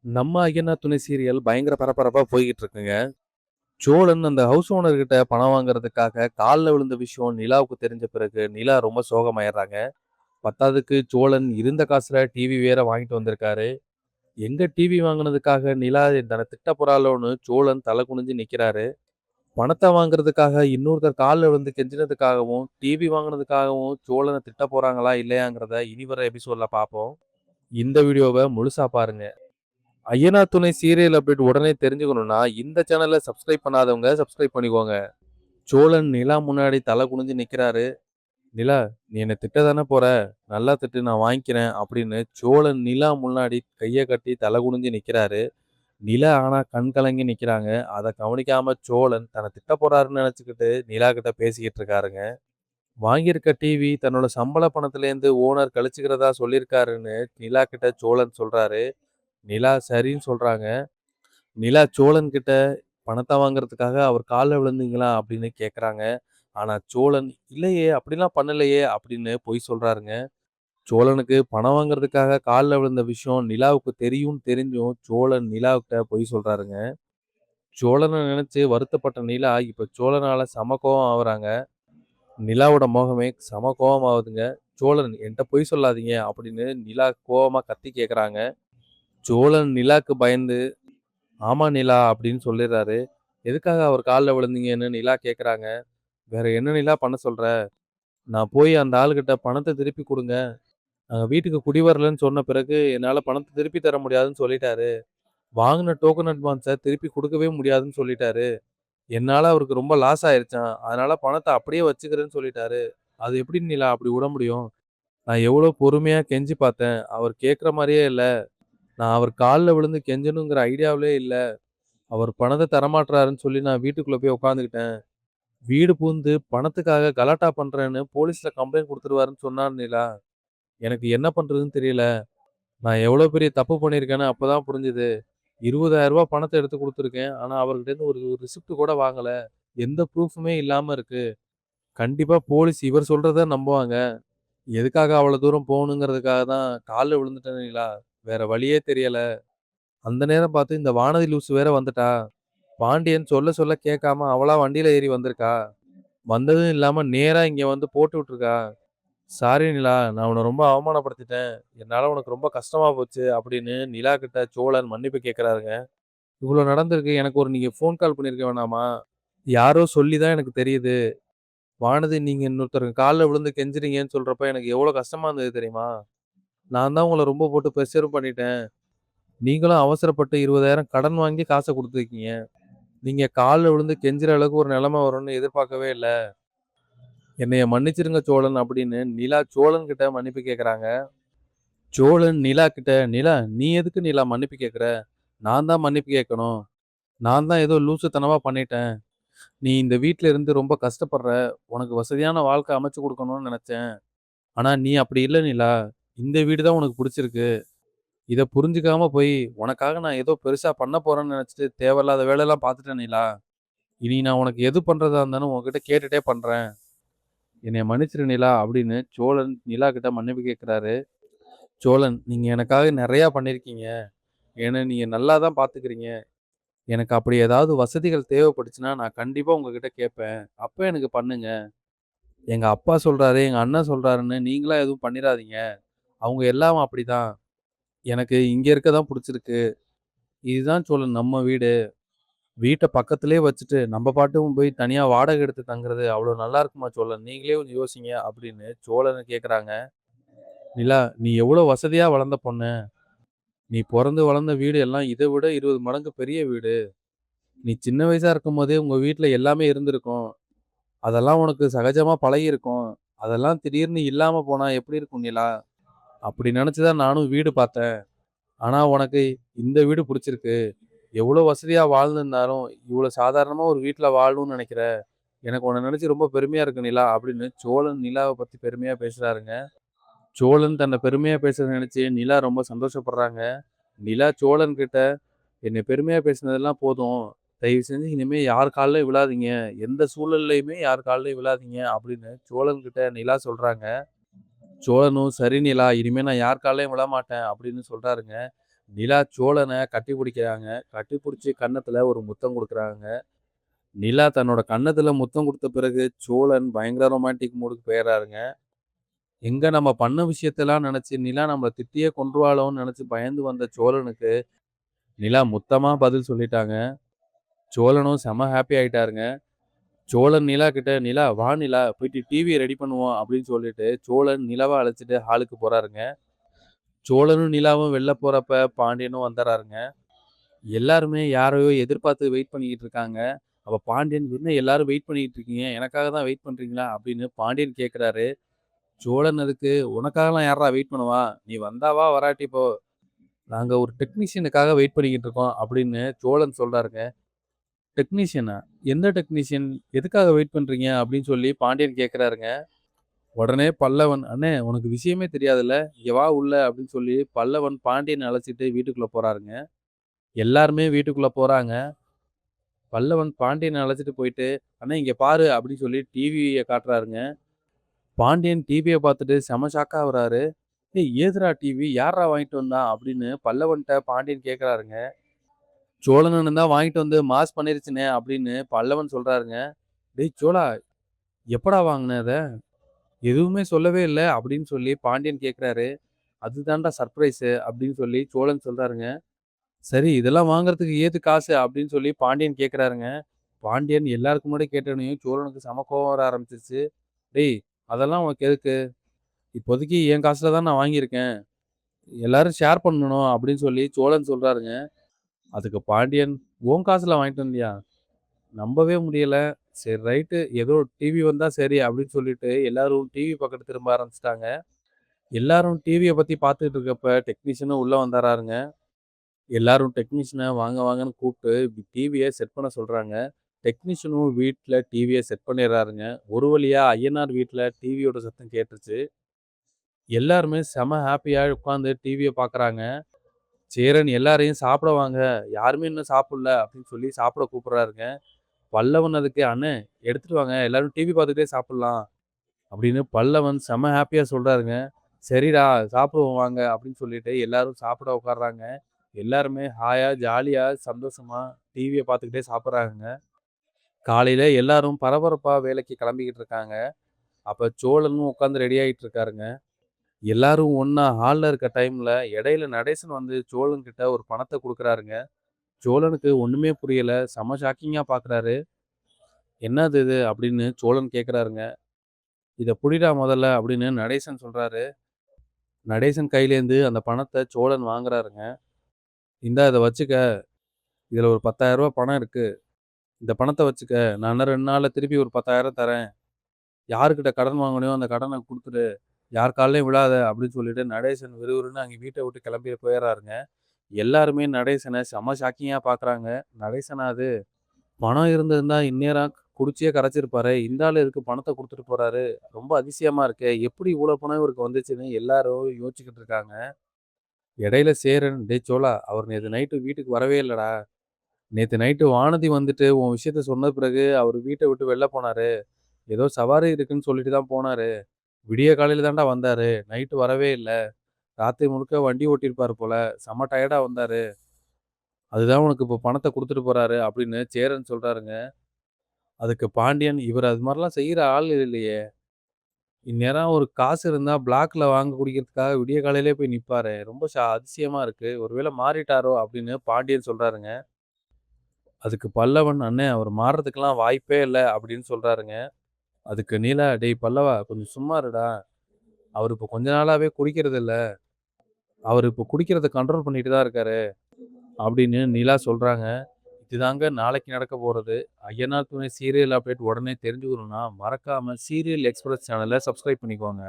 நம்ம ஐயனா துணை சீரியல் பயங்கர பரபரப்பா போய்கிட்டு இருக்குங்க. சோழன் அந்த ஹவுஸ் ஓனர் கிட்ட பணம் வாங்குறதுக்காக கால்ல விழுந்த விஷயம் நிலாவுக்கு தெரிஞ்ச பிறகு, நிலா ரொம்ப சோகமாயிடுறாங்க. பத்தாததுக்கு சோழன் இருந்த காசுல டிவி வேற வாங்கிட்டு வந்திருக்காரு. எங்க டிவி வாங்குனதுக்காக நிலா தன்னை திட்ட போறாளோன்னு சோழன் தலை குனிஞ்சு நிக்கிறாரு. பணத்த வாங்குறதுக்காக இன்னொருத்தர் கால்ல விழுந்து கெஞ்சினதுக்காகவும், டிவி வாங்குனதுக்காகவும் சோழன திட்ட போறாங்களா இல்லையாங்கிறத இனி வர எபிசோட்ல பார்ப்போம். இந்த வீடியோவ முழுசா பாருங்க. ஐயனா துணை சீரியல் அப்டேட் உடனே தெரிஞ்சுக்கணும்னா, இந்த சேனல சப்ஸ்கிரைப் பண்ணாதவங்க சப்ஸ்கிரைப் பண்ணிக்கோங்க. சோழன் நிலா முன்னாடி தலை குனிஞ்சு நிக்கிறாரு. "நிலா, நீ என்ன திட்ட தானே போற? நல்லா திட்டு நான் வாங்கிக்கிறேன்" அப்படின்னு சோழன் நிலா முன்னாடி கைய கட்டி தலை குனிஞ்சு நிக்கிறாரு. நிலா ஆனா கண் கலங்கி நிக்கிறாங்க. அத கவனிக்காம சோழன் தன்னை திட்ட போறாருன்னு நெனச்சுக்கிட்டு நிலா கிட்ட பேசிக்கிட்டு இருக்காருங்க. வாங்கியிருக்க டிவி தன்னோட சம்பள பணத்திலேருந்து ஓனர் கழிச்சுக்கிறதா சொல்லியிருக்காருன்னு நிலா கிட்ட சோழன் சொல்றாரு. நிலா சரின்னு சொல்றாங்க. நிலா சோழன் கிட்ட பணத்த வாங்குறதுக்காக அவர் கால்ல விழுந்தீங்களா? அப்படின்னு கேட்கறாங்க. ஆனா சோழன், "இல்லையே! அப்படிலாம் பண்ணலையே!" அப்படின்னு பொய் சொல்றாருங்க. சோழனுக்கு பணம் வாங்குறதுக்காக கால்ல விழுந்த விஷயம் நிலாவுக்கு தெரியும்னு தெரிஞ்சும், சோழன் நிலாவுக்கிட்ட பொய் சொல்றாருங்க. சோழன நினைச்சு வருத்தப்பட்ட நிலா, இப்ப சோழனால செம கோவம் ஆவுறாங்க. நிலாவோட முகமே செம கோவமாவுதுங்க. "சோழன் என்ட்ட பொய் சொல்லாதீங்க" அப்படின்னு நிலா கோவமா கத்தி கேட்கறாங்க. சோழன் நிலாக்கு பயந்து "ஆமா நிலா" அப்படின்னு சொல்லிடுறாரு. எதுக்காக அவர் கால்ல விழுந்தீங்கன்னு நிலா கேட்குறாங்க. "வேற என்ன நிலா பண்ண சொல்ற? நான் போய் அந்த ஆளுகிட்ட பணத்த திருப்பி குடுங்க. நாங்க வீட்டுக்கு குடி வரலன்னு சொன்ன பிறகு என்னால பணத்த திருப்பி தர முடியாதுன்னு சொல்லிட்டாரு. வாங்குன டோக்கன் அட்வான்ஸ திருப்பி குடுக்கவே முடியாதுன்னு சொல்லிட்டாரு. என்னால அவருக்கு ரொம்ப லாஸ் ஆயிருச்சாம். அதனால பணத்த அப்படியே வச்சுக்கிறேன்னு சொல்லிட்டாரு. அது எப்படி நிலா அப்படி விட முடியும்? நான் எவ்வளோ பொறுமையா கெஞ்சி பார்த்தேன். அவர் கேட்குற மாரியே இல்ல. நான் அவர் கால்ல விழுந்து கெஞ்சணுங்கிற ஐடியாவிலே இல்ல. அவர் பணத்த தரமாட்றாருன்னு சொல்லி நான் வீட்டுக்குள்ள போய் உட்காந்துக்கிட்டேன். வீடு புகுந்து பணத்துக்காக கலாட்டா பண்றேன்னு போலீஸ்ல கம்ப்ளைண்ட் குடுத்துருவாருன்னு சொன்னார் நிலா. எனக்கு என்ன பண்றதுன்னு தெரியல. நான் எவ்வளோ பெரிய தப்பு பண்ணியிருக்கேன்னு அப்பதான் புரிஞ்சுது. ரூ. 20,000 பணத்த எடுத்து குடுத்துருக்கேன். ஆனா அவர்கிட்டேருந்து ஒரு ரிசிப்ட் கூட வாங்கல. எந்த ப்ரூஃப்மே இல்லாம இருக்கு. கண்டிப்பா போலீஸ் இவர் சொல்றத நம்புவாங்க. எதுக்காக அவ்வளோ தூரம் போகணுங்கிறதுக்காக தான் கால்ல விழுந்துட்டேன் நிலா. வேற வழியே தெரியல. அந்த நேரம் பார்த்து இந்த வானதி லூசு வேற வந்துட்டா. பாண்டியன் சொல்ல சொல்ல கேட்காம அவளா வண்டியில ஏறி வந்திருக்கா. வந்ததும் இல்லாம நேரா இங்க வந்து போட்டு விட்டுருக்கா. "சாரி நிலா, நான் உன்ன ரொம்ப அவமானப்படுத்திட்டேன். என்னால உனக்கு ரொம்ப கஷ்டமா போச்சு" அப்படின்னு நிலா கிட்ட சோழன் மன்னிப்பு கேட்கிறாருங்க. "இவ்ளோ நடந்திருக்கு. எனக்கு ஒரு நீங்க ஃபோன் கால் பண்ணியிருக்க வேணாமா? யாரோ சொல்லி தான் எனக்கு தெரியுது. வானதி நீங்க இன்னொருத்தருங்க கால்ல விழுந்து கெஞ்சுறீங்கன்னு சொல்றப்ப எனக்கு எவ்வளோ கஷ்டமா இருந்தது தெரியுமா? நான் தான் உங்கள ரொம்ப போட்டு ப்ரெஷரும் பண்ணிட்டேன். நீங்களும் அவசரப்பட்டு 20,000 கடன் வாங்கி காச குடுத்துருக்கீங்க. நீங்க கால்ல விழுந்து கெஞ்சுற அளவுக்கு ஒரு நிலைமை வரும்னு எதிர்பார்க்கவே இல்ல. என்னைய மன்னிச்சிருங்க சோழன்" அப்படின்னு நிலா சோழன் கிட்ட மன்னிப்பு கேட்கறாங்க. சோழன் நிலா கிட்ட, "நிலா, நீ எதுக்கு நிலா மன்னிப்பு கேட்குற? நான் தான் மன்னிப்பு கேட்கணும். நான் தான் ஏதோ லூசுத்தனமா பண்ணிட்டேன். நீ இந்த வீட்ல இருந்து ரொம்ப கஷ்டப்படுற. உனக்கு வசதியான வாழ்க்கை அமைச்சு குடுக்கணும்னு நெனச்சேன். ஆனா நீ அப்படி இல்ல நிலா. இந்த வீடு தான் உனக்கு புடிச்சிருக்கு. இத புரிஞ்சுக்காம போய் உனக்காக நான் ஏதோ பெருசா பண்ண போறேன்னு நெனச்சுட்டு தேவையில்லாத வேலையெல்லாம் பார்த்துட்டேன் நிலா. இனி நான் உனக்கு எது பண்றதா இருந்தாலும் உன்கிட்ட கேட்டுட்டே பண்றேன். என்னைய மன்னிச்சிரு நிலா" அப்படின்னு சோழன் நிலா கிட்ட மன்னிப்பு கேட்கிறாரு. சோழன், "நீங்க எனக்காக நெறையா பண்ணியிருக்கீங்க. என்ன நீங்க நல்லா தான் பார்த்துக்கிறீங்க. எனக்கு அப்படி ஏதாவது வசதிகள் தேவைப்பட்டுச்சுன்னா, நான் கண்டிப்பா உங்ககிட்ட கேட்பேன். அப்ப எனக்கு பண்ணுங்க. எங்க அப்பா சொல்றாரு, எங்க அண்ணன் சொல்றாருன்னு நீங்களா எதுவும் பண்ணிறாதீங்க. அவங்க எல்லாம் அப்படிதான். எனக்கு இங்க இருக்க தான் புடிச்சிருக்கு. இதுதான் சோழன் நம்ம வீடு. வீட்ட பக்கத்திலேயே வச்சுட்டு, நம்ம பாட்டுக்கும் போய் தனியா வாடகை எடுத்து தங்குறது அவ்வளோ நல்லா இருக்குமா சோழன்? நீங்களே கொஞ்சம் யோசிங்க" அப்படின்னு சோழன கேட்கறாங்க. "நிலா, நீ எவ்வளோ வசதியா வளர்ந்த பொண்ணு. நீ பொறந்து வளர்ந்த வீடு எல்லாம் இத விட 20 மடங்கு பெரிய வீடு. நீ சின்ன வயசா இருக்கும்போதே உங்க வீட்ல எல்லாமே இருந்திருக்கும். அதெல்லாம் உனக்கு சகஜமா பழகியிருக்கும். அதெல்லாம் திடீர்னு இல்லாம போனா எப்படி இருக்கும் நிலா? அப்படி நெனச்சு தான் நானும் வீடு பார்த்தேன். ஆனா உனக்கு இந்த வீடு புடிச்சிருக்கு. எவ்வளோ வசதியா வாழ்ந்திருந்தாலும், இவ்வளோ சாதாரணமா ஒரு வீட்ல வாழணும்னு நெனைக்கிற. எனக்கு உன்ன நெனச்சு ரொம்ப பெருமையா இருக்கு நிலா" அப்படின்னு சோழன் நிலாவ பத்தி பெருமையா பேசுறாருங்க. சோழன் தன்னை பெருமையா பேசுறத நெனச்சு நிலா ரொம்ப சந்தோஷப்படுறாங்க. நிலா சோழன் கிட்ட, "என்னை பெருமையா பேசினதெல்லாம் போதும். தயவு செஞ்சு இனிமே யார் கால்லயும் விழாதீங்க. எந்த சூழல்லயுமே யார் கால்லயும் விழாதீங்க" அப்படின்னு சோழன் கிட்ட நிலா சொல்றாங்க. சோழனும், "சரி நிலா, இனிமே நான் யார் கால்லயும் விழமாட்டேன்" அப்படின்னு சொல்றாருங்க. நிலா சோழன கட்டி பிடிக்கிறாங்க. கட்டி பிடிச்சு கன்னத்துல ஒரு முத்தம் குடுக்குறாங்க. நிலா தன்னோட கன்னத்துல முத்தம் குடுத்த பிறகு சோழன் பயங்கர ரொமான்டிக் மூடுக்கு போயிர்றாருங்க. எங்க நம்ம பண்ண விஷயத்தெல்லாம் நெனச்சு நிலா நம்மள திட்டியே கொன்றுவாளோன்னு நெனச்சு பயந்து வந்த சோழனுக்கு, நிலா முத்தமா பதில் சொல்லிட்டாங்க. சோழனும் செம ஹாப்பி ஆயிட்டாருங்க. சோழன் நிலா கிட்ட, "நிலா வா நிலா போயிட்டு டிவிய ரெடி பண்ணுவோம்" அப்படின்னு சொல்லிட்டு, சோழன் நிலாவ அழைச்சுட்டு ஹாலுக்கு போறாருங்க. சோழனும் நிலாவும் வெளில போறப்ப பாண்டியனும் வந்துர்றாருங்க. எல்லாருமே யாரையோ எதிர்பார்த்து வெயிட் பண்ணிக்கிட்டு இருக்காங்க. அப்ப பாண்டியன், "என்ன எல்லாரும் வெயிட் பண்ணிக்கிட்டு இருக்கீங்க? எனக்காக தான் வெயிட் பண்றீங்களா?" அப்படின்னு பாண்டியன் கேட்கிறாரு. சோழன் அதுக்கு, "உனக்காகலாம் யார்றா வெயிட் பண்ணுவா? நீ வந்தா வா, வராட்டி போ. நாங்க ஒரு டெக்னீஷியனுக்காக வெயிட் பண்ணிக்கிட்டு இருக்கோம்" அப்படின்னு சோழன் சொல்றாருங்க. "டெக்னீஷியனா? எந்த டெக்னீஷியன்? எதுக்காக வெயிட் பண்றீங்க?" அப்படின்னு சொல்லி பாண்டியன் கேட்கிறாருங்க. உடனே பல்லவன், "அண்ணே உனக்கு விஷயமே தெரியாதுல்ல. இங்க வா உள்ள" அப்படின்னு சொல்லி பல்லவன் பாண்டியன அழைச்சிட்டு வீட்டுக்குள்ள போறாருங்க. எல்லாருமே வீட்டுக்குள்ள போறாங்க. பல்லவன் பாண்டியன அழைச்சிட்டு போயிட்டு, "அண்ணே இங்க பாரு" அப்படின்னு சொல்லி டிவிய காட்டுறாருங்க. பாண்டியன் டிவிய பார்த்துட்டு செம ஷாக் ஆவுறாரு. "ஏய் ஏதுடா டிவி? யார்றா வாங்கிட்டு வந்தா?" அப்படின்னு பல்லவன்ட்ட பாண்டியன் கேட்கறாருங்க. "சோழன் அண்ணன் தான் வாங்கிட்டு வந்து மாஸ் பண்ணிருச்சுண்ணே" அப்படின்னு பல்லவன் சொல்றாருங்க. "டேய் சோழா, எப்படா வாங்குன அத? எதுவுமே சொல்லவே இல்ல" அப்படின்னு சொல்லி பாண்டியன் கேட்கறாரு. "அதுதான்டா சர்ப்ரைஸு" அப்படின்னு சொல்லி சோழன் சொல்றாருங்க. "சரி இதெல்லாம் வாங்குறதுக்கு ஏது காசு?" அப்படின்னு சொல்லி பாண்டியன் கேட்கறாருங்க. பாண்டியன் எல்லாருக்கு முன்னாடி கேட்டோனயும் சோழனுக்கு செம கோவம் வர ஆரம்பிச்சுருச்சு. "டேய் அதெல்லாம் உனக்கு எதுக்கு? இப்போதைக்கு என் காசுல தான் நான் வாங்கியிருக்கேன். எல்லாரும் ஷேர் பண்ணணும்" அப்படின்னு சொல்லி சோழன் சொல்றாருங்க. அதுக்கு பாண்டியன், "உன் காசுல வாங்கிட்டு வந்தியா? நம்பவே முடியல. சரி ரைட்டு ஏதோ டிவி வந்தா சரி" அப்படின்னு சொல்லிட்டு எல்லாரும் டிவி பக்கத்து திரும்ப ஆரம்பிச்சுட்டாங்க. எல்லாரும் டிவிய பத்தி பார்த்துட்டு இருக்கப்ப டெக்னீஷியனும் உள்ள வந்துர்றாருங்க. எல்லாரும் டெக்னீஷியன வாங்க வாங்கன்னு கூப்ட்டு டிவிய செட் பண்ண சொல்றாங்க. டெக்னீஷியனும் வீட்ல டிவிய செட் பண்ணிர்றாருங்க. ஒரு வழியா ஐயனார் வீட்ல டிவியோட சத்தம் கேட்டுருச்சு. எல்லாருமே செம ஹாப்பியா உட்காந்து டிவிய பார்க்குறாங்க. சேரன் எல்லாரையும் "சாப்பிட வாங்க. யாருமே இன்னும் சாப்பிடல" அப்படின்னு சொல்லி சாப்பிட கூப்பிடுறாருங்க. பல்லவன் அதுக்கு, "அண்ணே எடுத்துட்டு வாங்க. எல்லாரும் டிவி பார்த்துட்டே சாப்பிடலாம்" அப்படின்னு பல்லவன் செம ஹாப்பியா சொல்றாருங்க. "சரிடா சாப்பிடுவோம் வாங்க" அப்படின்னு சொல்லிட்டு எல்லாரும் சாப்பிட உட்கார்றாங்க. எல்லாருமே ஹாயா, ஜாலியா, சந்தோஷமா டிவிய பார்த்துக்கிட்டே சாப்பிடுறாங்கங்க. காலையில எல்லாரும் பரபரப்பா வேலைக்கு கிளம்பிக்கிட்டு இருக்காங்க. அப்ப சோழனும் உட்காந்து ரெடி ஆயிட்டு இருக்காருங்க. எல்லாரும் ஒண்ணா ஹால்ல இருக்க டைம்ல இடையில நடேசன் வந்து சோழன் கிட்ட ஒரு பணத்த குடுக்குறாருங்க. சோழனுக்கு ஒண்ணுமே புரியல. செம ஷாக்கிங்கா பார்க்குறாரு. "என்னது இது?" அப்படின்னு சோழன் கேட்குறாருங்க. "இத புடிடா மொதல்ல" அப்படின்னு நடேசன் சொல்றாரு. நடேசன் கையிலேருந்து அந்த பணத்த சோழன் வாங்குறாருங்க. "இந்தா இத வச்சுக்க. இதுல ஒரு ரூ. 10,000 பணம் இருக்கு. இந்த பணத்த வச்சுக்க. நான் இன்னும் 2 நாள்ல திருப்பி ஒரு 10,000 தரேன். யார்கிட்ட கடன் வாங்குனியோ அந்த கடன குடுத்துடு. யார் கால்லயும் விழாத" அப்படின்னு சொல்லிட்டு நடேசன் விறுவிறுன்னு அங்க வீட்ட விட்டு கிளம்பி போயிர்றாருங்க. எல்லாருமே நடேசன செம ஷாக்கிங்கா பார்க்குறாங்க. நடேசனா அது? பணம் இருந்திருந்தா இந்நேரம் குடிச்சே கரைச்சிருப்பாரே. இந்த ஆளு எதுக்கு பணத்த குடுத்துட்டு போறாரு? ரொம்ப அதிசயமா இருக்கே. எப்படி இவ்வளோ பணம் இவருக்கு வந்துச்சுன்னு எல்லாரும் யோசிச்சுக்கிட்டு இருக்காங்க. இடையில சேரன், "டேய் சோழா, அவர் நேத்து நைட்டு வீட்டுக்கு வரவே இல்லடா. நேத்து நைட்டு வானதி வந்துட்டு உன் விஷயத்த சொன்ன பிறகு அவரு வீட்ட விட்டு வெளில போனாரு. ஏதோ சவாரி இருக்குன்னு சொல்லிட்டு தான் போனாரு. விடிய காலையில தான்டா வந்தாரு. நைட்டு வரவே இல்ல. ராத்திரி முழுக்க வண்டி ஓட்டியிருப்பாரு போல. செம்ம டயர்டா வந்தாரு. அதுதான் உனக்கு இப்போ பணத்த குடுத்துட்டு போறாரு" அப்படின்னு சேரன் சொல்றாருங்க. அதுக்கு பாண்டியன், "இவரு அது மாரிலாம் செய்ற ஆள் இல்லையே. இந்நேரம் ஒரு காசு இருந்தா பிளாக்ல வாங்க குடிக்கிறதுக்காக விடிய காலையிலேயே போய் நிப்பாரே. ரொம்ப அதிசயமா இருக்கு. ஒருவேள மாறிட்டாரோ?" அப்படின்னு பாண்டியன் சொல்றாருங்க. அதுக்கு பல்லவன், "அண்ணே அவரு மாறுறதுக்கெல்லாம் வாய்ப்பே இல்ல" அப்படின்னு சொல்றாருங்க. அதுக்கு நீலா, "டேய் பல்லவா கொஞ்சம் சும்மா இருடா. அவரு இப்போ கொஞ்ச நாளாவே குடிக்கிறதில்ல. அவரு இப்போ குடிக்கிறத கண்ட்ரோல் பண்ணிட்டு தான் இருக்காரு" அப்படின்னு நிலா சொல்றாங்க. இதுதாங்க நாளைக்கு நடக்க போறது. ஐயனார் துணை சீரியல் அப்டேட் உடனே தெரிஞ்சுக்கணும்னா, மறக்காம சீரியல் எக்ஸ்பிரஸ் சேனல சப்ஸ்கிரைப் பண்ணிக்கோங்க.